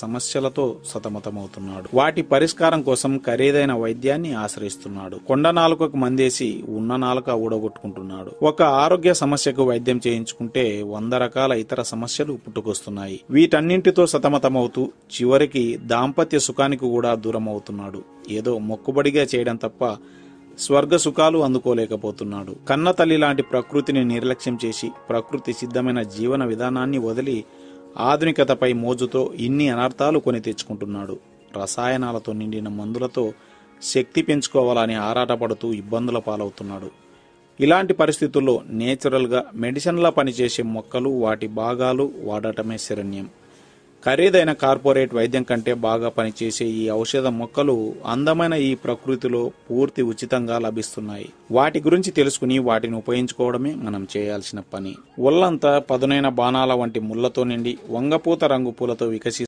సమస్యలతో సతమతమవుతున్నాడు. వాటి పరిష్కారం కోసం ఖరీదైన వైద్యాన్ని ఆశ్రయిస్తున్నాడు. కొండ నాలుకకు మందేసి ఉన్న నాలుక ఊడగొట్టుకుంటున్నాడు. ఒక ఆరోగ్య సమస్యకు వైద్యం చేయించుకుంటే 100 రకాల ఇతర సమస్యలు పుట్టుకొస్తున్నాయి. వీటన్నింటితో సతమతమవుతూ చివరికి దాంపత్య సుఖానికి కూడా దూరం అవుతున్నాడు. ఏదో మొక్కుబడిగా చేయడం తప్ప స్వర్గ సుఖాలు అందుకోలేకపోతున్నాడు. కన్న తల్లి లాంటి ప్రకృతిని నిర్లక్ష్యం చేసి ప్రకృతి సిద్ధమైన జీవన విధానాన్ని వదిలి ఆధునికతపై మోజుతో ఇన్ని అనర్థాలు కొని తెచ్చుకుంటున్నాడు. రసాయనాలతో నిండిన మందులతో శక్తి పెంచుకోవాలని ఆరాటపడుతూ ఇబ్బందుల పాలవుతున్నాడు. ఇలాంటి పరిస్థితుల్లో నేచురల్గా మెడిసిన్లా పనిచేసే మొక్కలు, వాటి భాగాలు వాడటమే శరణ్యం. ఖరీదైన కార్పొరేట్ వైద్యం కంటే బాగా పనిచేసే ఈ ఔషధ మొక్కలు అందమైన ఈ ప్రకృతిలో పూర్తి ఉచితంగా లభిస్తున్నాయి. వాటి గురించి తెలుసుకుని వాటిని ఉపయోగించుకోవడమే మనం చేయాల్సిన పని. ఒళ్లంతా పదునైన బాణాల వంటి ముళ్లతో నిండి వంగపూత రంగు పూలతో వికసి